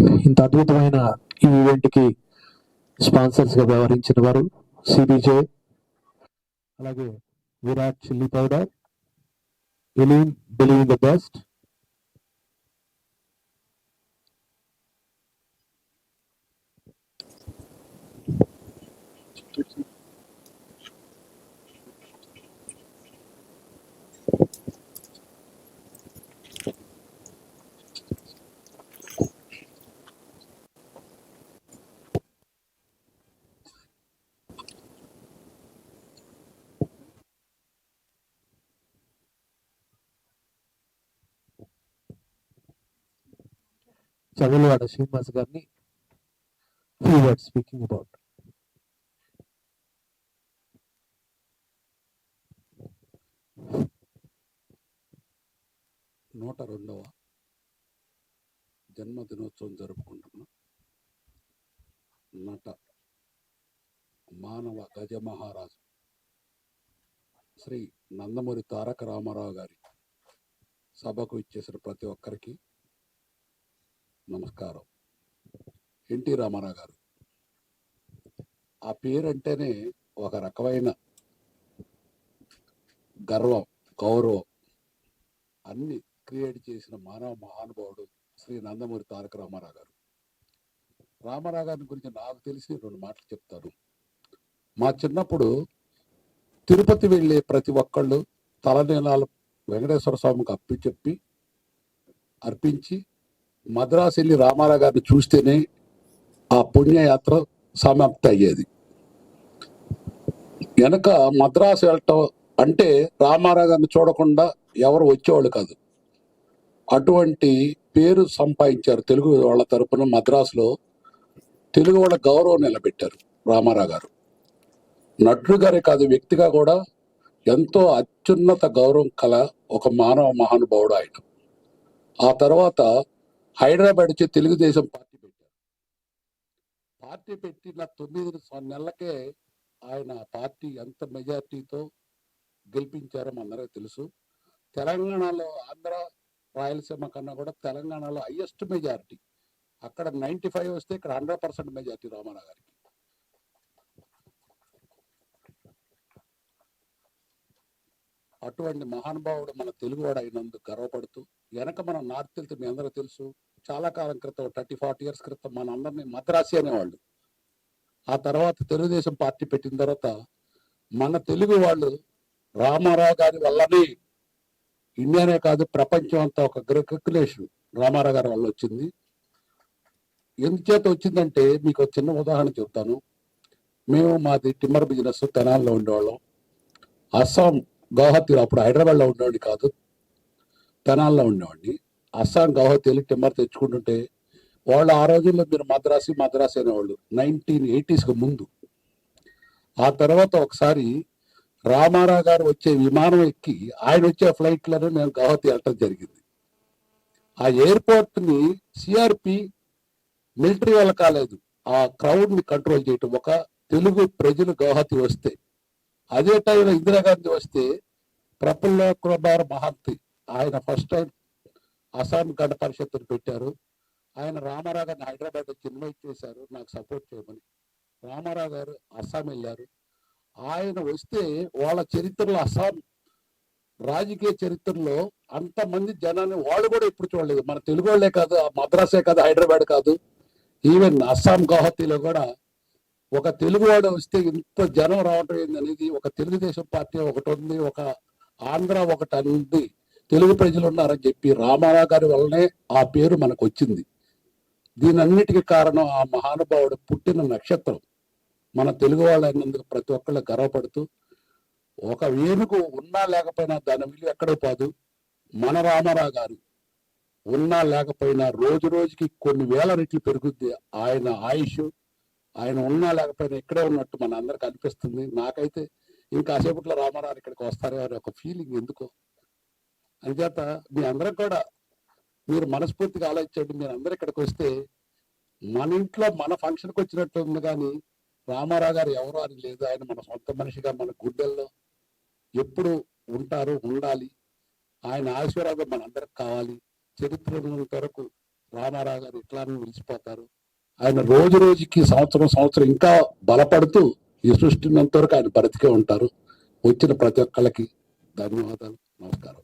ఇంత అద్భుతమైన ఈ ఈవెంట్కి స్పాన్సర్స్గా వ్యవహరించిన వారు సిబిజే, అలాగే Virat chilli powder, alien believe the best, Chadalavada Srinivas గారిని ఫ్యూ వర్డ్స్ స్పీకింగ్ అబౌట్. 102వ జన్మదినోత్సవం జరుపుకుంటున్న నట మానవ గజమహారాజు శ్రీ నందమూరి తారక రామారావు గారి సభకు ఇచ్చేసిన ప్రతి ఒక్కరికి నమస్కారం. ఎన్టీ రామారావు గారు ఆ పేరంటేనే ఒక రకమైన గర్వం, గౌరవం అన్ని క్రియేట్ చేసిన మానవ మహానుభావుడు శ్రీ నందమూరి తారక రామారావు గారు. రామారావు గారి గురించి నాకు తెలిసి 2 మాటలు చెప్తాను. మా చిన్నప్పుడు తిరుపతి వెళ్ళే ప్రతి ఒక్కళ్ళు తలనీలాలు వెంకటేశ్వర స్వామికి అర్పించి మద్రాసు వెళ్ళి రామారావు గారిని చూస్తేనే ఆ పుణ్యయాత్ర సమాప్తి అయ్యేది. వెనక మద్రాసు వెళ్ళటం అంటే రామారావు గారిని చూడకుండా ఎవరు వచ్చేవాళ్ళు కాదు. అటువంటి పేరు సంపాదించారు తెలుగు వాళ్ళ తరపున. మద్రాసులో తెలుగు వాళ్ళ గౌరవం నిలబెట్టారు రామారావు గారు. నటుడు గారే కాదు, వ్యక్తిగా కూడా ఎంతో అత్యున్నత గౌరవం కల ఒక మానవ మహానుభావుడు ఆయన. ఆ తర్వాత హైదరాబాద్ వచ్చి తెలుగుదేశం పార్టీ పెట్టారు. పార్టీ పెట్టిన 9 నెలలకే ఆయన పార్టీ ఎంత మెజార్టీతో గెలిపించారో మనందరికీ తెలుసు. తెలంగాణలో ఆంధ్ర రాయలసీమ కన్నా కూడా తెలంగాణలో హైయెస్ట్ మెజారిటీ. అక్కడ 95 వస్తే ఇక్కడ 100% మెజారిటీ రామారావు గారికి. అటువంటి మహానుభావుడు మన తెలుగువాడు అయినందుకు గర్వపడుతూ, వెనక మనం నార్త్ వెళ్తే మీ అందరూ తెలుసు, చాలా కాలం క్రితం 30-40 ఇయర్స్ క్రితం మన అందరినీ మద్రాసి అనేవాళ్ళు. ఆ తర్వాత తెలుగుదేశం పార్టీ పెట్టిన తర్వాత మన తెలుగు వాళ్ళు రామారావు గారి వల్లనే ఇండియానే కాదు ప్రపంచం అంతా ఒక రికగ్నిషన్ రామారావు గారి వల్ల వచ్చింది. ఎందుచేత వచ్చిందంటే మీకు చిన్న ఉదాహరణ చెప్తాను. మేము మాది టిమ్మర్ బిజినెస్ తెనాల్లో ఉండేవాళ్ళం. అస్సాం గౌహతి, అప్పుడు హైదరాబాద్లో ఉండేవాడిని కాదు, తెనాల్లో ఉండేవాడిని. అస్సాం గౌహతి వెళ్ళి టిమ్మర్ తెచ్చుకుంటుంటే వాళ్ళు ఆ రోజుల్లో మీరు మద్రాసి అనేవాళ్ళు 1980s ముందు. ఆ తర్వాత ఒకసారి రామారావు గారు వచ్చే విమానం ఎక్కి ఆయన వచ్చే ఫ్లైట్లను మేము గౌహతి వెళ్ళటం జరిగింది. ఆ ఎయిర్పోర్ట్ని సిఆర్పి మిలిటరీ వాళ్ళ కాలేదు, ఆ క్రౌడ్ని కంట్రోల్ చేయటం. ఒక తెలుగు ప్రజలు గౌహతి వస్తే, అదే టైంలో ఇందిరాగాంధీ వస్తే ప్రఫుల్ల కుమార్ మహంతి ఆయన ఫస్ట్ టైం అస్సాం గణ పరిషత్తును పెట్టారు. ఆయన రామారావు గారిని హైదరాబాద్ వచ్చి ఇన్వైట్ చేశారు నాకు సపోర్ట్ చేయమని. రామారావు గారు అస్సాం వెళ్ళారు. ఆయన వస్తే వాళ్ళ చరిత్రలో, అస్సాం రాజకీయ చరిత్రలో అంతమంది జనాన్ని వాళ్ళు కూడా ఎప్పుడు చూడలేదు. మన తెలుగు వాళ్ళే కాదు, మద్రాసే కాదు, హైదరాబాద్ కాదు, ఈవెన్ అస్సాం గౌహతిలో కూడా ఒక తెలుగువాడు వస్తే ఇంత జనం రావటం ఏందనేది, ఒక తెలుగుదేశం పార్టీ ఒకటి ఉంది, ఒక ఆంధ్ర ఒకటి ఉంది, తెలుగు ప్రజలు ఉన్నారని చెప్పి రామారావు గారి వల్లనే ఆ పేరు మనకు వచ్చింది. దీనన్నిటికీ కారణం ఆ మహానుభావుడు పుట్టిన నక్షత్రం. మన తెలుగు వాళ్ళు అయినందుకు ప్రతి ఒక్కళ్ళు గర్వపడుతూ, ఒక ఏనుగు ఉన్నా లేకపోయినా దాని విలువ ఎక్కడో పోదు. మన రామారావు గారు ఉన్నా లేకపోయినా రోజు రోజుకి కొన్ని వేల రెట్లు పెరుగుద్ది ఆయన ఆయుష్. ఆయన ఉన్నా లేకపోయినా ఇక్కడే ఉన్నట్టు మన అందరికి అనిపిస్తుంది. నాకైతే ఇంకా కాసేపట్లో రామారావు ఇక్కడికి వస్తారే అనే ఒక ఫీలింగ్ ఎందుకో. అంచేత మీ అందరికి కూడా మీరు మనస్ఫూర్తిగా ఆలోచించండి. మీరు అందరు ఇక్కడికి వస్తే మన ఇంట్లో మన ఫంక్షన్కి వచ్చినట్టు ఉంది, కానీ రామారావు గారు ఎవరు అని లేదు. ఆయన మన సొంత మనిషిగా మన గుడ్డల్లో ఎప్పుడు ఉంటారు, ఉండాలి. ఆయన ఆశీర్వాదం మనందరికి కావాలి. చరిత్ర వరకు రామారావు గారు ఇట్లానే నిలిచిపోతారు. ఆయన రోజు రోజుకి సంవత్సరం ఇంకా బలపడుతూ ఈ సృష్టినంత వరకు ఆయన బ్రతికే ఉంటారు. వచ్చిన ప్రతి ఒక్కళ్ళకి ధన్యవాదాలు, నమస్కారం.